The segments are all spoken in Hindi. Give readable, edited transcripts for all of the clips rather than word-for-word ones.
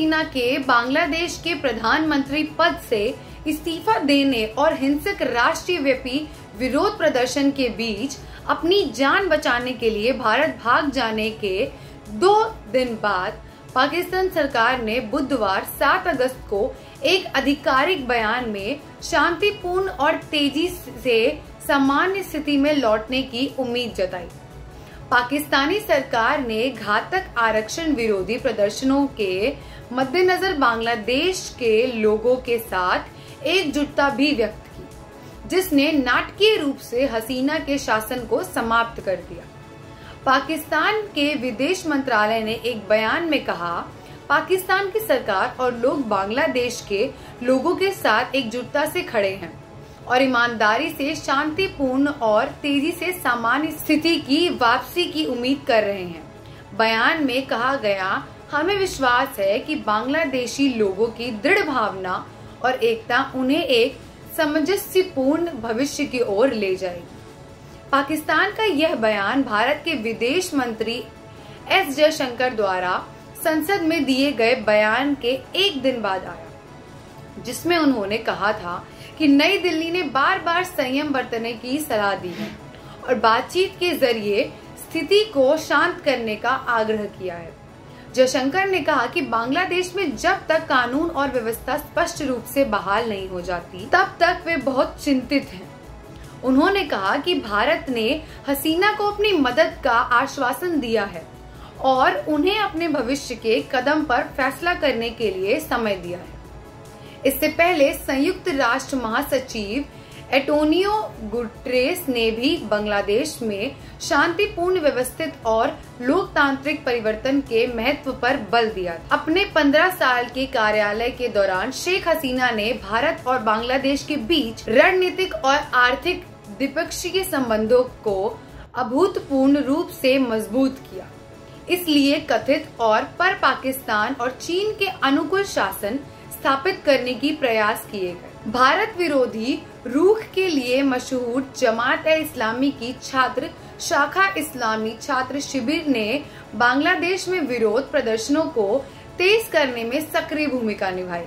हसीना के बांग्लादेश के प्रधानमंत्री पद से इस्तीफा देने और हिंसक राष्ट्रव्यापी विरोध प्रदर्शन के बीच अपनी जान बचाने के लिए भारत भाग जाने के 2 दिन बाद पाकिस्तान सरकार ने बुधवार 7 अगस्त को एक आधिकारिक बयान में शांतिपूर्ण और तेजी से सामान्य स्थिति में लौटने की उम्मीद जताई। पाकिस्तानी सरकार ने घातक आरक्षण विरोधी प्रदर्शनों के मद्देनजर बांग्लादेश के लोगों के साथ एकजुटता भी व्यक्त की, जिसने नाटकीय रूप से हसीना के शासन को समाप्त कर दिया। पाकिस्तान के विदेश मंत्रालय ने एक बयान में कहा, पाकिस्तान की सरकार और लोग बांग्लादेश के लोगों के साथ एकजुटता से खड़े हैं और ईमानदारी से शांतिपूर्ण और तेजी से सामान्य स्थिति की वापसी की उम्मीद कर रहे हैं। बयान में कहा गया, हमें विश्वास है कि बांग्लादेशी लोगों की दृढ़ भावना और एकता उन्हें एक सामंजस्यपूर्ण भविष्य की ओर ले जाएगी। पाकिस्तान का यह बयान भारत के विदेश मंत्री एस जयशंकर द्वारा संसद में दिए गए बयान के एक दिन बाद आया, जिसमें उन्होंने कहा था कि नई दिल्ली ने बार बार संयम बरतने की सलाह दी है और बातचीत के जरिए स्थिति को शांत करने का आग्रह किया है। जयशंकर ने कहा कि बांग्लादेश में जब तक कानून और व्यवस्था स्पष्ट रूप से बहाल नहीं हो जाती, तब तक वे बहुत चिंतित हैं। उन्होंने कहा कि भारत ने हसीना को अपनी मदद का आश्वासन दिया है और उन्हें अपने भविष्य के कदम पर फैसला करने के लिए समय दिया है। इससे पहले संयुक्त राष्ट्र महासचिव एंटोनियो गुटेरेस ने भी बांग्लादेश में शांतिपूर्ण, व्यवस्थित और लोकतांत्रिक परिवर्तन के महत्व पर बल दिया था। अपने 15 साल के कार्यकाल के दौरान शेख हसीना ने भारत और बांग्लादेश के बीच रणनीतिक और आर्थिक द्विपक्षीय संबंधों को अभूतपूर्व रूप से मजबूत किया। इसलिए कथित और पर पाकिस्तान और चीन के अनुकूल शासन स्थापित करने की प्रयास किए गए। भारत विरोधी रुख के लिए मशहूर जमात-ए-इस्लामी की छात्र शाखा इस्लामी छात्र शिविर ने बांग्लादेश में विरोध प्रदर्शनों को तेज करने में सक्रिय भूमिका निभाई।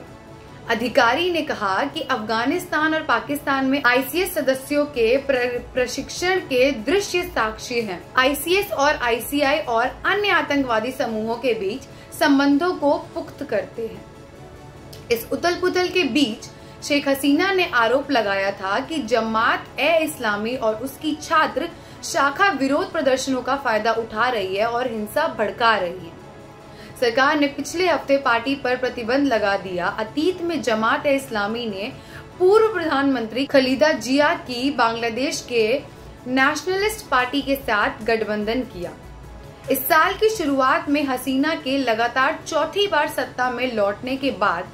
अधिकारी ने कहा कि अफगानिस्तान और पाकिस्तान में आईसीएस सदस्यों के प्रशिक्षण के दृश्य साक्षी हैं। आईसीएस और आईसीआई और अन्य आतंकवादी समूहों के बीच संबंधों को पुख्त करते हैं। इस उथल पुथल के बीच शेख हसीना ने आरोप लगाया था कि जमात-ए-इस्लामी और उसकी छात्र शाखा विरोध प्रदर्शनों का फायदा उठा रही है और हिंसा भड़का रही है। सरकार ने पिछले हफ्ते पार्टी पर प्रतिबंध लगा दिया। अतीत में जमात-ए-इस्लामी ने पूर्व प्रधानमंत्री खलीदा जिया की बांग्लादेश के नेशनलिस्ट पार्टी के साथ गठबंधन किया। इस साल की शुरुआत में हसीना के लगातार चौथी बार सत्ता में लौटने के बाद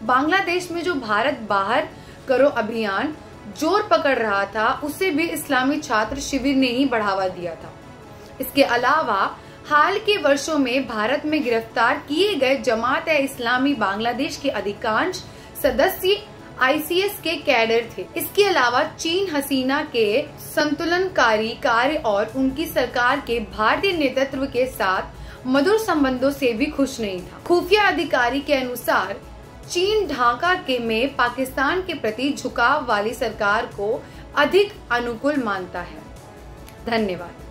बांग्लादेश में जो भारत बाहर करो अभियान जोर पकड़ रहा था, उसे भी इस्लामी छात्र शिविर ने ही बढ़ावा दिया था। इसके अलावा हाल के वर्षों में भारत में गिरफ्तार किए गए जमात-ए-इस्लामी बांग्लादेश के अधिकांश सदस्य आईसीएस के कैडर थे। इसके अलावा चीन हसीना के संतुलनकारी कार्य और उनकी सरकार के भारतीय नेतृत्व के साथ मधुर संबंधों से भी खुश नहीं था। खुफिया अधिकारी के अनुसार चीन ढाका में पाकिस्तान के प्रति झुकाव वाली सरकार को अधिक अनुकूल मानता है। धन्यवाद।